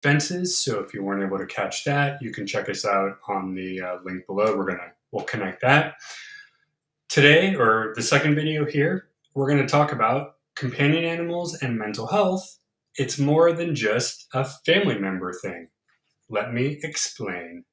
fences. So if you weren't able to catch that, you can check us out on the link below. We'll connect that. Today, or the second video here, we're going to talk about companion animals and mental health. It's more than just a family member thing. Let me explain.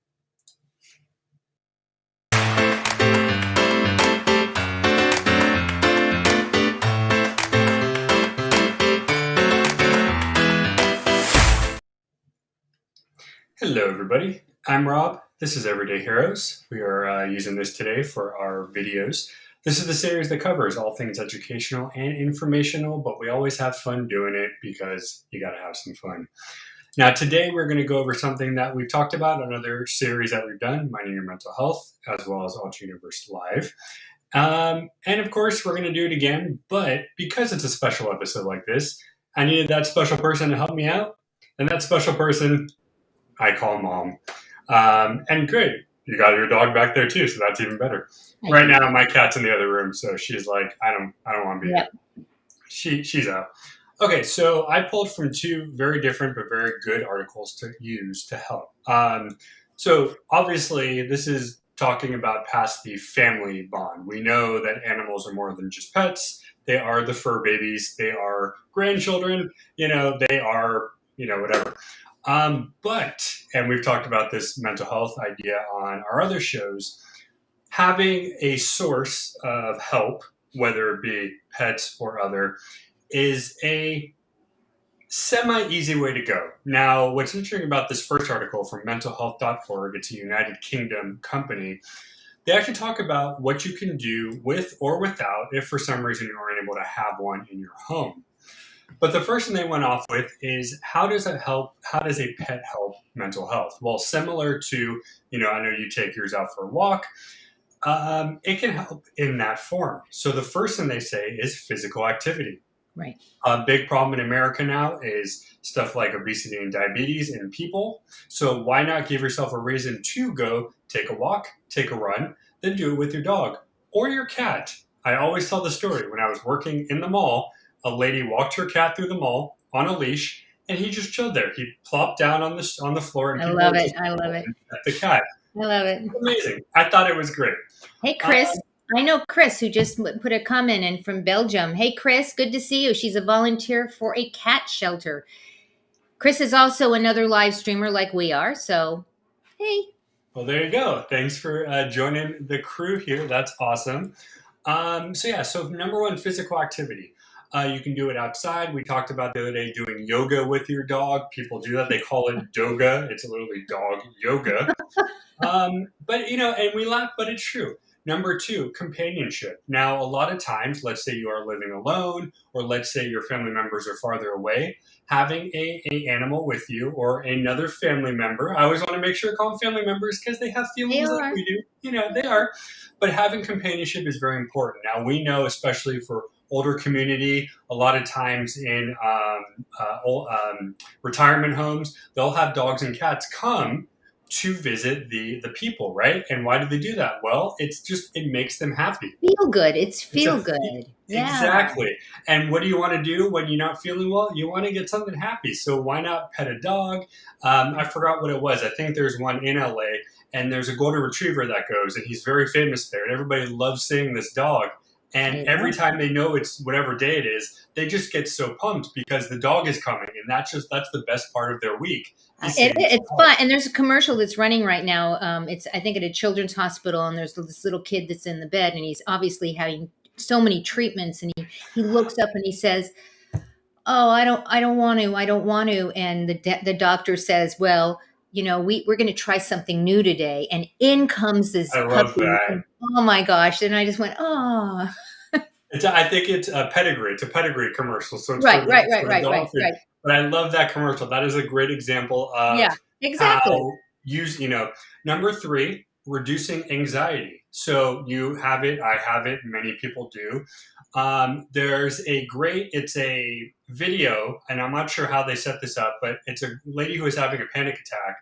Hello, everybody. I'm Rob. This is Everyday Heroes. We are using this today for our videos. This is the series that covers all things educational and informational, but we always have fun doing it because you got to have some fun. Now, today we're going to go over something that we've talked about in another series that we've done, Minding Your Mental Health, as well as Alter Universe Live. And of course, we're going to do it again, but because it's a special episode like this, I needed that special person to help me out, and that special person I call Mom. And good, you got your dog back there too, so that's even better. Right now, my cat's in the other room, so she's like, I don't want to be here. She's out. Okay, so I pulled from two very different but very good articles to use to help. So obviously, this is talking about past the family bond. We know that animals are more than just pets. They are the fur babies. They are grandchildren. They are, whatever. But, and we've talked about this mental health idea on our other shows, having a source of help, whether it be pets or other, is a semi-easy way to go. Now, what's interesting about this first article from mentalhealth.org, it's a United Kingdom company, they actually talk about what you can do with or without if for some reason you aren't able to have one in your home. But the first thing they went off with is how does a pet help mental health? Well, similar to, I know you take yours out for a walk, it can help in that form. So the first thing they say is physical activity. Right. A big problem in America now is stuff like obesity and diabetes in people. So why not give yourself a reason to go take a walk, take a run, then do it with your dog or your cat. I always tell the story. When I was working in the mall, a lady walked her cat through the mall on a leash, and he just chilled there. He plopped down on the floor, and I love it. At the cat. I love it. Amazing. I thought it was great. Hey, Chris. I know Chris, who just put a comment in from Belgium. Hey, Chris, good to see you. She's a volunteer for a cat shelter. Chris is also another live streamer like we are. So, hey. Well, there you go. Thanks for joining the crew here. That's awesome. So number one, physical activity. You can do it outside. We talked about the other day doing yoga with your dog. People do that. They call it doga. It's literally dog yoga. And we laugh, but it's true. Number two, companionship. Now, a lot of times, let's say you are living alone, or let's say your family members are farther away, having a animal with you or another family member. I always want to make sure to call them family members because they have feelings like we do. They are. But having companionship is very important. Now, we know, especially for older community, a lot of times in retirement homes, they'll have dogs and cats come to visit the people, right? And why do they do that? Well, it makes them happy. Feel good. It's feel good. Yeah. Exactly. And what do you want to do when you're not feeling well? You want to get something happy. So why not pet a dog? I forgot what it was. I think there's one in LA, and there's a golden retriever that goes, and he's very famous there. And everybody loves seeing this dog. And every time they know it's whatever day it is, they just get so pumped because the dog is coming. And that's the best part of their week. It's fun. And there's a commercial that's running right now. It's, I think, at a children's hospital. And there's this little kid that's in the bed. And he's obviously having so many treatments. And he looks up and he says, oh, I don't want to. And the doctor says, well, we're going to try something new today. And in comes this puppy. Love that. Oh my gosh. And I just went, oh. I think it's a pedigree. It's a pedigree commercial. So it's right. But I love that commercial. That is a great example of how number three, reducing anxiety. So you have it, I have it, many people do. It's a video, and I'm not sure how they set this up, but it's a lady who is having a panic attack,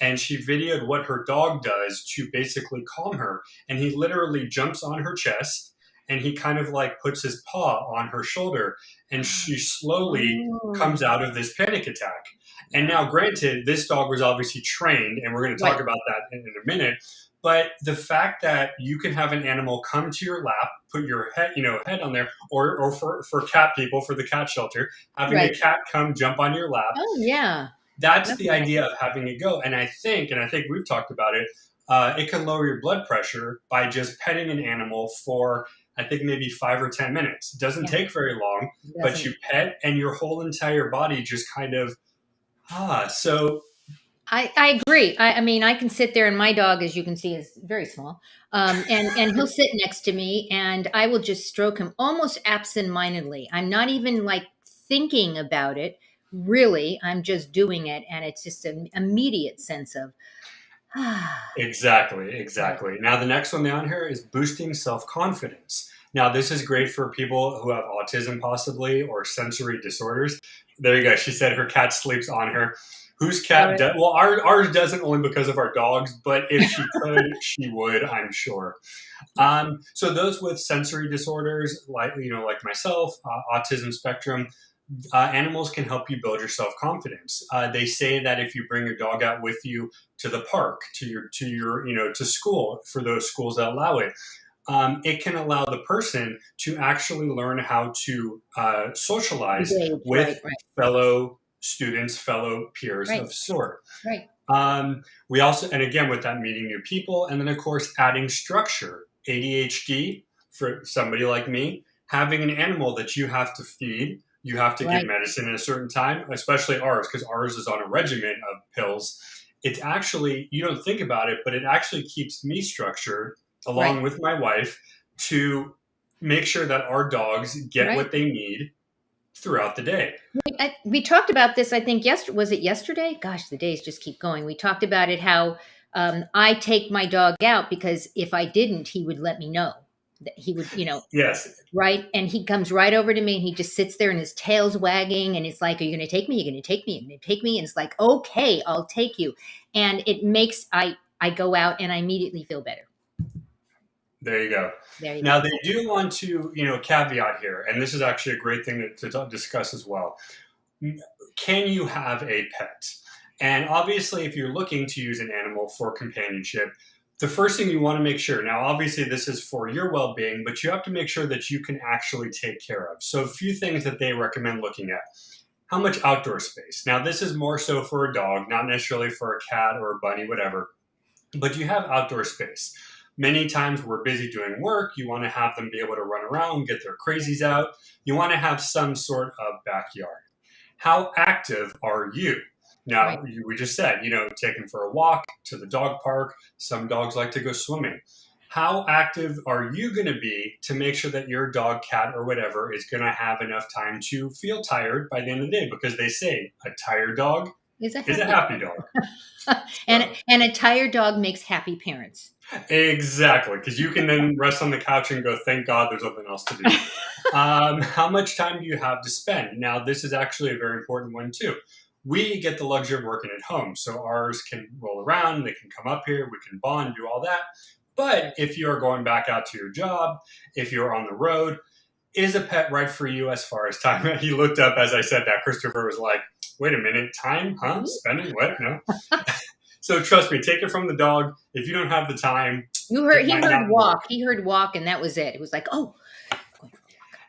and she videoed what her dog does to basically calm her. And he literally jumps on her chest, and he kind of like puts his paw on her shoulder, and she slowly comes out of this panic attack. And Wow. now, granted, this dog was obviously trained, and we're going to talk Right. about that in a minute. But the fact that you can have an animal come to your lap, put your head on there, or for cat people, for the cat shelter, having a Right. cat come jump on your lap, Oh, yeah. that's the Nothing like idea it. of having it go. And I think we've talked about it. It can lower your blood pressure by just petting an animal for, I think, maybe 5 or 10 minutes. It doesn't Yeah, take very long, it but doesn't. you pet and your whole entire body just kind of so I agree. I mean, I can sit there, and my dog, as you can see, is very small. And he'll sit next to me, and I will just stroke him almost absent-mindedly. I'm not even like thinking about it. Really, I'm just doing it, and it's just an immediate sense of exactly, right, exactly. Now, the next one down here is boosting self confidence. Now, this is great for people who have autism, possibly, or sensory disorders. There you go. She said her cat sleeps on her. Whose all cat right, does? Well, ours doesn't, only because of our dogs, but if she could, she would, I'm sure. So those with sensory disorders, like myself, autism spectrum, animals can help you build your self confidence. They say that if you bring your dog out with you to the park, to school, for those schools that allow it, it can allow the person to actually learn how to socialize engage, with right, right, fellow students, fellow peers right, of sort. right, We also, and again, with that, meeting new people, and then of course adding structure. ADHD, for somebody like me, having an animal that you have to feed, you have to give right, medicine at a certain time, especially ours, because ours is on a regimen of pills. It's actually, you don't think about it, but it actually keeps me structured right, along with my wife to make sure that our dogs get right. what they need throughout the day. We talked about this, I think, yesterday. Was it yesterday? Gosh, the days just keep going. We talked about it, how I take my dog out because if I didn't, he would let me know that he would, Yes, right. And he comes right over to me and he just sits there and his tail's wagging. And it's like, are you going to take me? You're going to take me? You're going to take me? And it's like, okay, I'll take you. And it makes, I go out and I immediately feel better. there you go. There you Now go. they do want to, caveat here, and this is actually a great thing to discuss as well. Can you have a pet? And obviously, if you're looking to use an animal for companionship, the first thing you want to make sure, now obviously this is for your well-being, but you have to make sure that you can actually take care of. So a few things that they recommend looking at. How much outdoor space? Now this is more so for a dog, not necessarily for a cat or a bunny, whatever, but you have outdoor space. Many times we're busy doing work. You want to have them be able to run around, get their crazies out. You want to have some sort of backyard. How active are you? Right. Now, we just said, take them for a walk to the dog park. Some dogs like to go swimming. How active are you going to be to make sure that your dog, cat, or whatever is going to have enough time to feel tired by the end of the day? Because they say a tired dog Is a is a happy happy dog. dog. and So, and a tired dog makes happy parents. exactly, because you can then rest on the couch and go, thank God there's nothing else to do. How much time do you have to spend? Now, this is actually a very important one, too. We get the luxury of working at home, so ours can roll around, they can come up here, we can bond, do all that. But Right. if you're going back out to your job, if you're on the road, is a pet right for you as far as time? He looked up as I said that. Christopher was like, wait a minute, time? Huh? Spending? What? No. So trust me, take it from the dog. If you don't have the time, You heard it he might heard not work. walk. He heard walk and that was it. It was like, "Oh, going for a walk."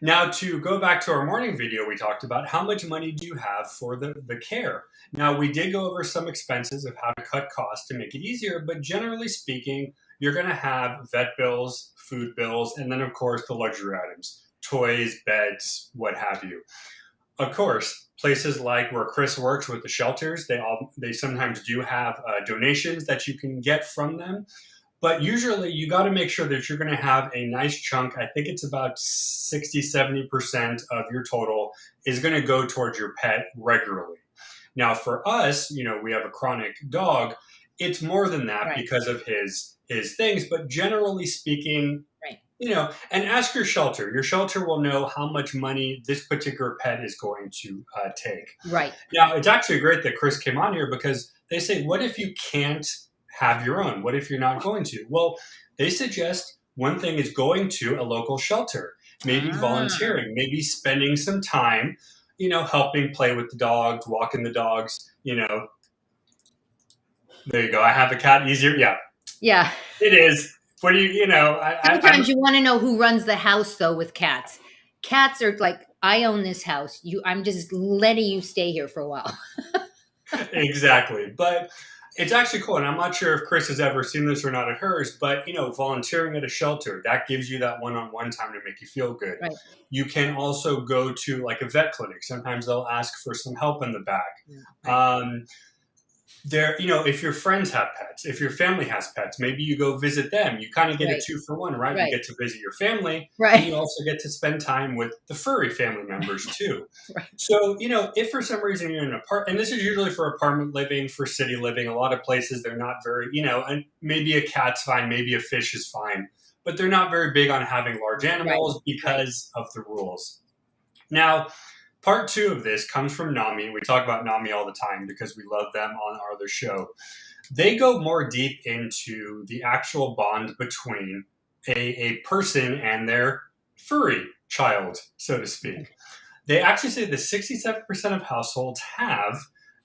Now, to go back to our morning video, we talked about how much money do you have for the care. Now, we did go over some expenses of how to cut costs to make it easier, but generally speaking, you're going to have vet bills, food bills, and then, of course, the luxury items, toys, beds, what have you. Of course, places like where Chris works with the shelters, they sometimes do have donations that you can get from them. But usually you got to make sure that you're going to have a nice chunk. I think it's about 60, 70% of your total is going to go towards your pet regularly. Now, for us, we have a chronic dog. It's more than that Right. because of his things. But generally speaking, Right. and ask your shelter. Your shelter will know how much money this particular pet is going to take. Right. Now, it's actually great that Chris came on here because they say, what if you can't have your own? What if you're not going to? Well, they suggest one thing is going to a local shelter, maybe Ah. volunteering, maybe spending some time. helping play with the dogs, walking the dogs. There you go. I have a cat. Easier, yeah. Yeah. It is. What do Sometimes you want to know who runs the house, though, with cats. Cats are like, I own this house. I'm just letting you stay here for a while. Exactly. But it's actually cool. And I'm not sure if Chris has ever seen this or not at hers, but, volunteering at a shelter, that gives you that one-on-one time to make you feel good. Right. You can also go to like a vet clinic. Sometimes they'll ask for some help in the back. Right. If your friends have pets, if your family has pets, maybe you go visit them. You kind of get a 2-for-1, right? Right. You get to visit your family, Right. and you also get to spend time with the furry family members too. Right. So, if for some reason you're in an apartment, and this is usually for apartment living, for city living, a lot of places they're not very, and maybe a cat's fine, maybe a fish is fine, but they're not very big on having large animals because of the rules. Now, part 2 of this comes from NAMI. We talk about NAMI all the time because we love them on our other show. They go more deep into the actual bond between a person and their furry child, so to speak. They actually say that 67% of households have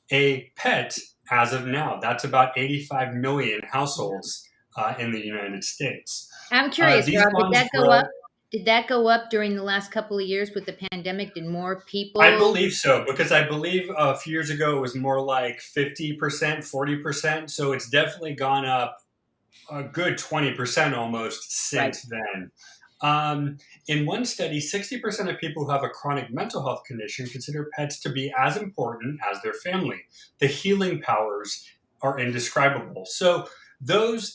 a pet as of now. That's about 85 million households in the United States. I'm curious, Rob, did that go up? Did that go up during the last couple of years with the pandemic? Did more people? I believe so, because I believe a few years ago it was more like 50%, 40%. So it's definitely gone up a good 20% almost since then. In one study, 60% of people who have a chronic mental health condition consider pets to be as important as their family. The healing powers are indescribable. So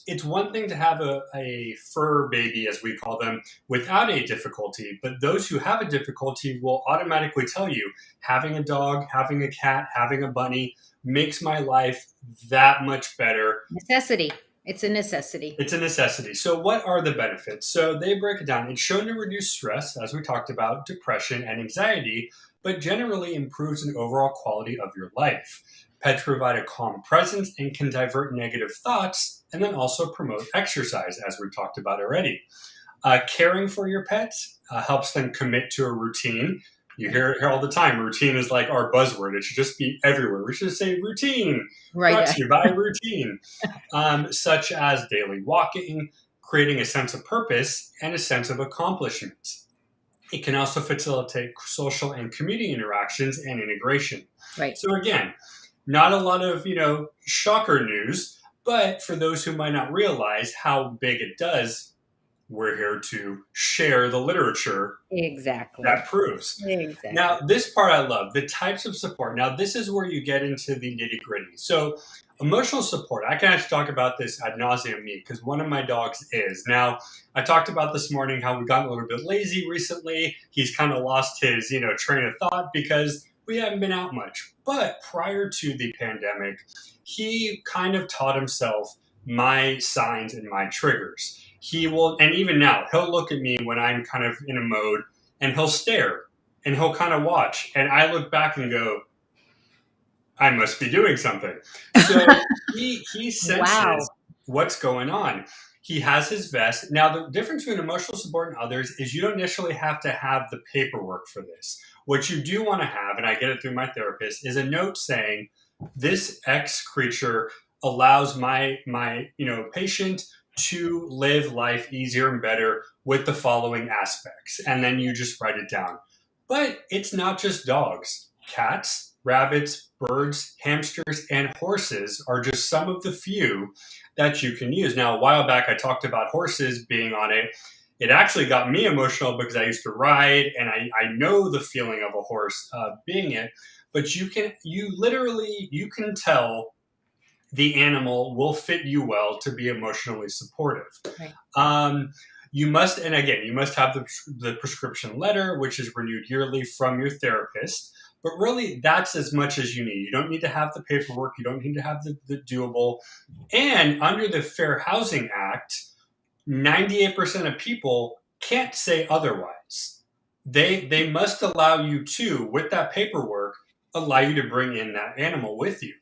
it's one thing to have a fur baby, as we call them, without a difficulty, but those who have a difficulty will automatically tell you, having a dog, having a cat, having a bunny makes my life that much better. Necessity. It's a necessity. It's a necessity. So what are the benefits? So they break it down. It's shown to reduce stress, as we talked about, depression and anxiety, but generally improves an overall quality of your life. Pets provide a calm presence and can divert negative thoughts, and then also promote exercise, as we've talked about already. Caring for your pets helps them commit to a routine. You hear it all the time. Routine is like our buzzword. It should just be everywhere. We should say routine. Brought to you by routine. Such as daily walking, creating a sense of purpose, and a sense of accomplishment. It can also facilitate social and community interactions and integration. Right. So again, not a lot of, shocker news, but for those who might not realize how big it does, we're here to share the literature that proves. Exactly. Now, this part I love, the types of support. Now, this is where you get into the nitty gritty. So emotional support, I can actually talk about this ad nauseum because one of my dogs is. Now, I talked about this morning how we got a little bit lazy recently. He's kind of lost his, train of thought because we haven't been out much. But prior to the pandemic, he kind of taught himself my signs and my triggers. He will, and even now, he'll look at me when I'm kind of in a mode and he'll stare and he'll kind of watch. And I look back and go, I must be doing something. So he senses what's going on. He has his vest. Now, the difference between emotional support and others is you don't necessarily have to have the paperwork for this. What you do want to have, and I get it through my therapist, is a note saying, this X creature allows my patient to live life easier and better with the following aspects. And then you just write it down. But it's not just dogs. Cats, rabbits, birds, hamsters, and horses are just some of the few that you can use. Now, a while back, I talked about horses being on it. It actually got me emotional because I used to ride and I know the feeling of a horse being it. But you can tell the animal will fit you well to be emotionally supportive. Right. You must have the prescription letter, which is renewed yearly from your therapist. But really, that's as much as you need. You don't need to have the paperwork. You don't need to have the doable. And under the Fair Housing Act, 98% of people can't say otherwise. They must allow you to, with that paperwork, allow you to bring in that animal with you.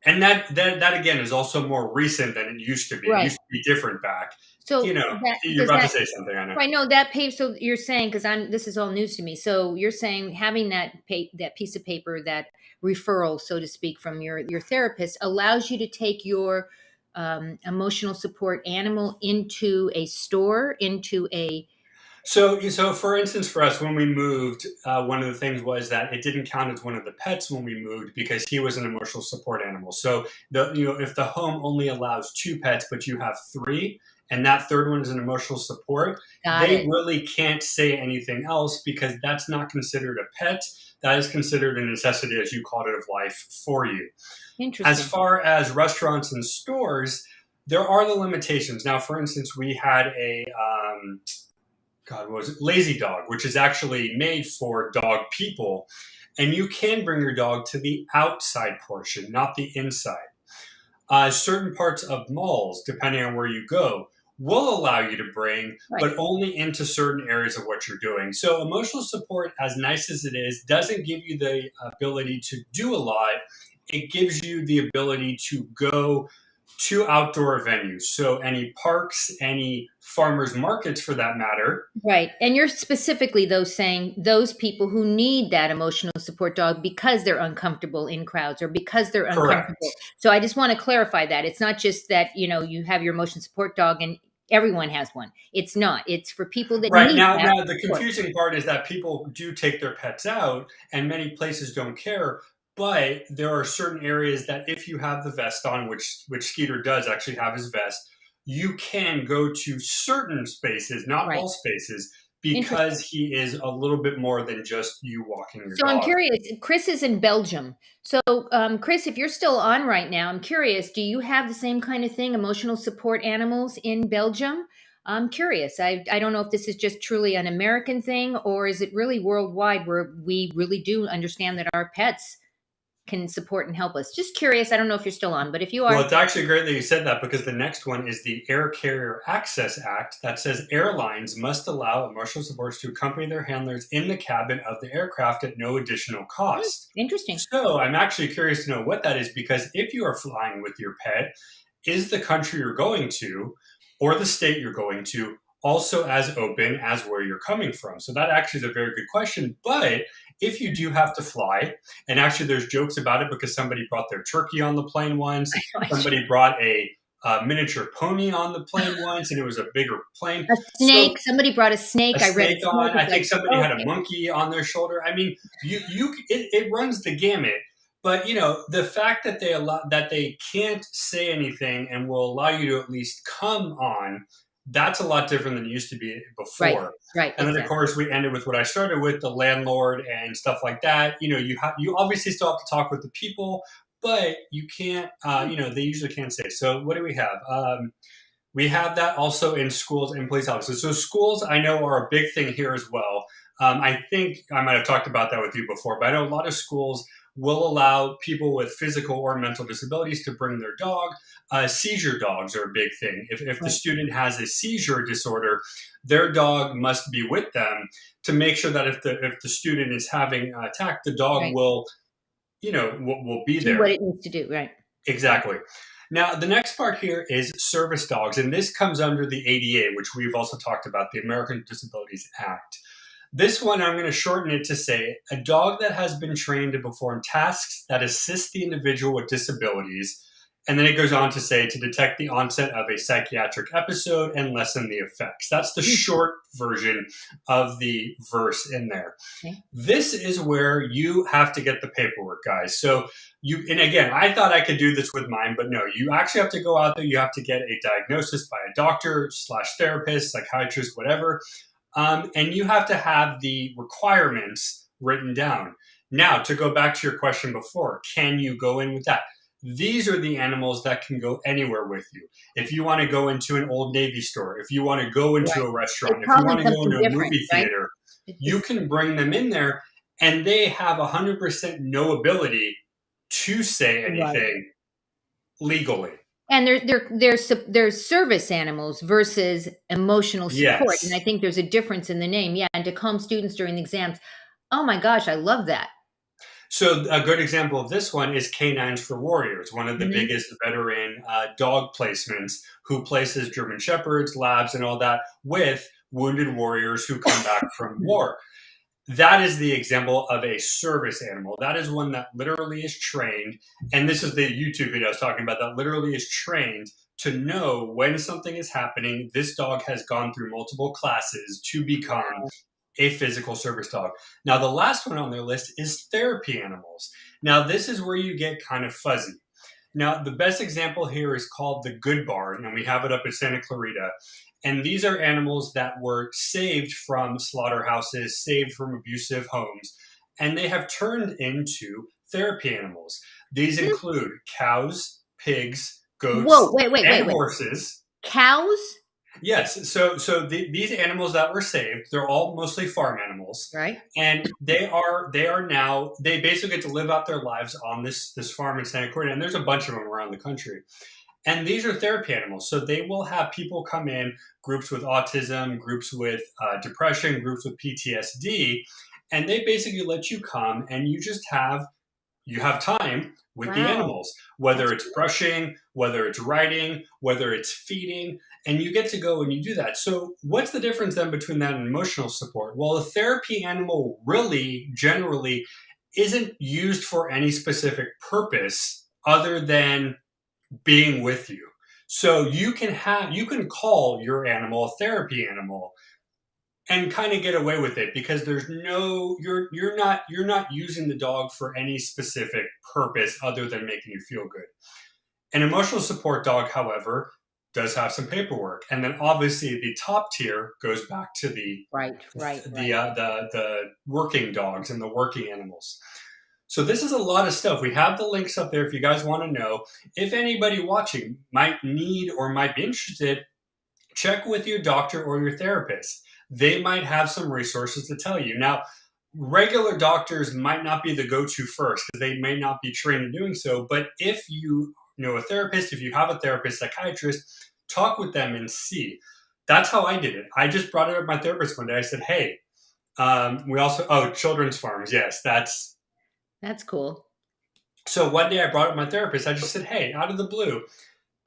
And that again is also more recent than it used to be. It Right. used to be different back. So that You're does about to that say something, I know. right, no, that page, so you're saying, because this is all news to me. So you're saying having that piece of paper, that referral, so to speak, from your therapist allows you to take your emotional support animal into a store, into a So for instance, for us, when we moved, one of the things was that it didn't count as one of the pets when we moved because he was an emotional support animal. So if the home only allows two pets, but you have three, and that third one is an emotional support, got they it. really can't say anything else because that's not considered a pet. That is considered a necessity, as you called it, of life for you. As Interesting. far as restaurants and stores, there are the limitations. Now, for instance, we had God, what was it? Lazy Dog, which is actually made for dog people. And you can bring your dog to the outside portion, not the inside. Certain parts of malls, depending on where you go, will allow you to bring, Right. but only into certain areas of what you're doing. So, emotional support, as nice as it is, doesn't give you the ability to do a lot. It gives you the ability to go to outdoor venues. So, any parks, any farmers markets for that matter. Right. And you're specifically, though, saying those people who need that emotional support dog because they're uncomfortable in crowds or because they're uncomfortable. Correct. So I just want to clarify that. It's not just that, you have your emotional support dog and everyone has one. It's not. It's for people that Right need now, that the support. confusing part is that people do take their pets out, and many places don't care. But there are certain areas that, if you have the vest on, which Skeeter does actually have his vest, you can go to certain spaces, not Right. all spaces, Interesting. because he is a little bit more than just you walking your So I'm dog. curious. Chris is in Belgium. So, Chris, if you're still on right now, I'm curious. Do you have the same kind of thing, emotional support animals in Belgium? I'm curious. I don't know if this is just truly an American thing or is it really worldwide where we really do understand that our pets can support and help us. Just curious. I don't know if you're still on, but if you Well, are, it's actually great that you said that because the next one is the Air Carrier Access Act that says airlines must allow emotional supports to accompany their handlers in the cabin of the aircraft at no additional cost. interesting. So I'm actually curious to know what that is because if you are flying with your pet, is the country you're going to or the state you're going to also as open as where you're coming from? So that actually is a very good question. But if you do have to fly, and actually there's jokes about it because somebody brought their turkey on the plane once, somebody brought a miniature pony on the plane once, and it was a bigger plane. A So snake. Somebody brought a a snake. I read a snake snake. on. I It's think like, somebody had a okay, monkey on their shoulder. I mean, it runs the gamut. But the fact that they can't say anything and will allow you to at least come on, that's a lot different than it used to be right, before. right, And then of exactly. course we ended with what I started with, the landlord and stuff like that. You obviously still have to talk with the people, but you can't. They usually can't say. So what do we have? We have that also in schools and police officers. So schools, I know, are a big thing here as well. I think I might have talked about that with you before, but I know a lot of schools will allow people with physical or mental disabilities to bring their dog. Seizure dogs are a big thing. If the Right, student has a seizure disorder, their dog must be with them to make sure that if the student is having an attack, the dog right. will be Do what there. it needs to do. Right. Exactly. Now, the next part here is service dogs, and this comes under the ADA, which we've also talked about, the American Disabilities Act. This one, I'm going to shorten it to say a dog that has been trained to perform tasks that assist the individual with disabilities. And then it goes on to say to detect the onset of a psychiatric episode and lessen the effects. That's the Mm, short version of the verse in there. okay. This is where you have to get the paperwork, guys. So and again, I thought I could do this with mine, but no, you actually have to go out there. You have to get a diagnosis by a doctor slash therapist, psychiatrist, whatever. And you have to have the requirements written down. Now, to go back to your question before, can you go in with that? These are the animals that can go anywhere with you. If you want to go into an Old Navy store, if you want to go into Right. a It's restaurant, if you want probably to go something into a different, movie right? theater, you It's, can bring them in there and they have 100% no ability to say right. anything legally. And they're service animals versus emotional support. And I Yes. think there's a difference in the name. Yeah. And to calm students during the exams. Oh my gosh, I love that. So a good example of this one is Canines for Warriors, one of the Hmm. biggest veteran dog placements who places German Shepherds, Labs, and all that with wounded warriors who come back from war. That is the example of a service animal. That is one that literally is trained. And this is the YouTube video I was talking about that literally is trained to know when something is happening. This dog has gone through multiple classes to become Wow. a physical service dog. Now, the last one on their list is therapy animals. Now, this is where you get kind of fuzzy. Now, the best example here is called the Good Barn, and we have it up at Santa Clarita. And these are animals that were saved from slaughterhouses, saved from abusive homes, and they have turned into therapy animals. These Hmm. include cows, pigs, Whoa, goats, wait, wait, and wait, wait. horses. Cows, Yes, these animals that were saved, they're all mostly farm animals, right? and they are now they basically get to live out their lives on this farm in Santa Cruz, and there's a bunch of them around the country. And these are therapy animals, so they will have people come in, groups with autism, groups with depression, groups with PTSD, and they basically let you come and you have time with the Wow, animals, whether that's it's cool. brushing, whether it's riding, whether it's feeding, and you get to go and you do that. So, what's the difference then between that and emotional support? Well, a therapy animal really generally isn't used for any specific purpose other than being with you. So you can call your animal a therapy animal and kind of get away with it because there's no you're not using the dog for any specific purpose other than making you feel good. An emotional support dog, however, does have some paperwork, and then obviously the top tier goes back to the Right, right, the right. uh, the the working dogs and the working animals. So this is a lot of stuff. We have the links up there if you guys want to know. If anybody watching might need or might be interested, check with your doctor or your therapist. They might have some resources to tell you. Now, regular doctors might not be the go-to first because they may not be trained in doing so. But if you know a therapist, if you have a therapist, psychiatrist, talk with them and see. That's how I did it. I just brought it up to my therapist one day. I said, "Hey, we also children's farms. Yes, that's." That's cool. So one day I brought up my therapist. I just said, "Hey, out of the blue,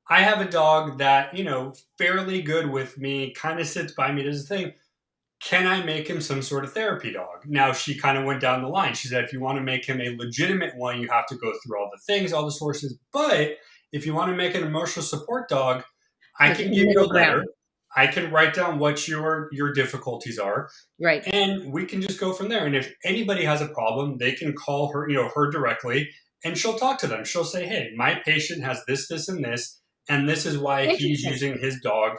I have a dog that, fairly good with me, kind of sits by me, does a thing. Can I make him some sort of therapy dog?" Now, she kind of went down the line. She said, if you want to make him a legitimate one, you have to go through all the things, all the sources. But if you want to make an emotional support dog, I There's a can give you middle a letter. ground. I can write down what your difficulties are, Right. and we can just go from there. And if anybody has a problem, they can call her, her directly, and she'll talk to them. She'll say, "Hey, my patient has this, this, and this is why he's Interesting. using his dog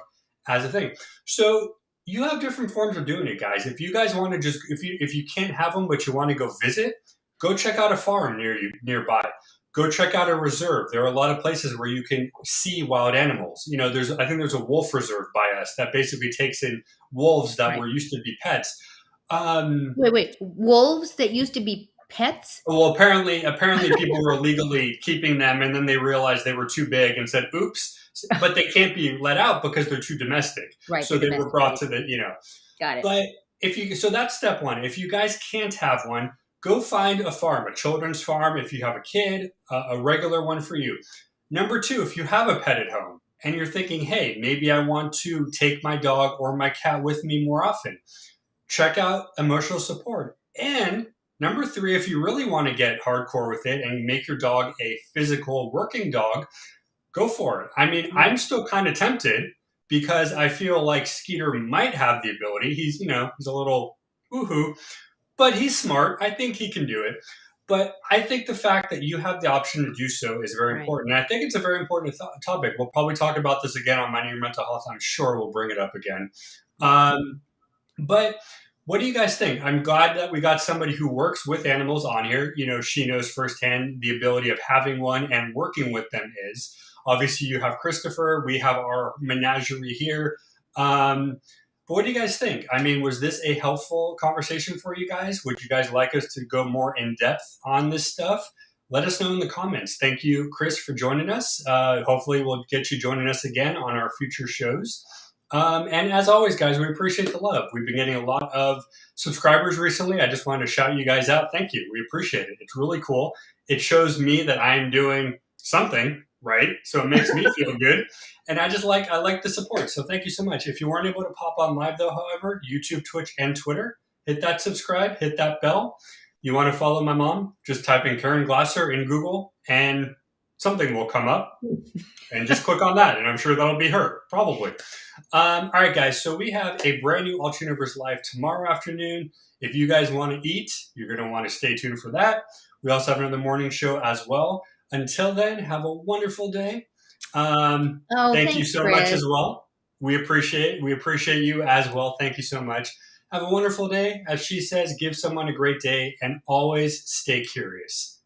as a thing." So you have different forms of doing it, guys. If you guys want to just, if you can't have them, but you want to go visit, go check out a farm nearby. Go check out a reserve. There are a lot of places where you can see wild animals. I think there's a wolf reserve by us that basically takes in wolves that Right. were used to be pets. Um, Wait, wait. Wolves that used to be pets? well, apparently people were illegally keeping them, and then they realized they were too big and said, "Oops!" But they can't be let out because they're too domestic. Right, So they're they were brought domesticated. to the. Got it. But so that's step one. If you guys can't have one, go find a farm, a children's farm. If you have a kid, a regular one for you. Number two, if you have a pet at home and you're thinking, "Hey, maybe I want to take my dog or my cat with me more often," check out emotional support. And number three, if you really want to get hardcore with it and make your dog a physical working dog, go for it. I mean, Right. I'm still kind of tempted because I feel like Skeeter might have the ability. He's a little woohoo, but he's smart. I think he can do it. But I think the fact that you have the option to do so is very Right. important. And I think it's a very important topic. We'll probably talk about this again on Minding Your Mental Health. I'm sure we'll bring it up again. Right. But what do you guys think? I'm glad that we got somebody who works with animals on here. She knows firsthand the ability of having one and working with them is. Obviously, you have Christopher. We have our menagerie here. But what do you guys think? I mean, was this a helpful conversation for you guys? Would you guys like us to go more in depth on this stuff? Let us know in the comments. Thank you, Chris, for joining us. Hopefully, we'll get you joining us again on our future shows. And as always, guys, we appreciate the love. We've been getting a lot of subscribers recently. I just wanted to shout you guys out. Thank you. We appreciate it. It's really cool. It shows me that I'm doing something right, so it makes me feel good. And I like the support. So thank you so much. If you weren't able to pop on live though, however, YouTube, Twitch, and Twitter, hit that subscribe, hit that bell. You want to follow my mom? Just type in Karen Glasser in Google and something will come up. And just click on that, and I'm sure that'll be her, probably. All right, guys, so we have a brand new Ultra Universe Live tomorrow afternoon. If you guys want to eat, you're going to want to stay tuned for that. We also have another morning show as well. Until then, have a wonderful day. Thank you so much as well. We appreciate you as well. Thank you so much. Have a wonderful day. As she says, give someone a great day and always stay curious.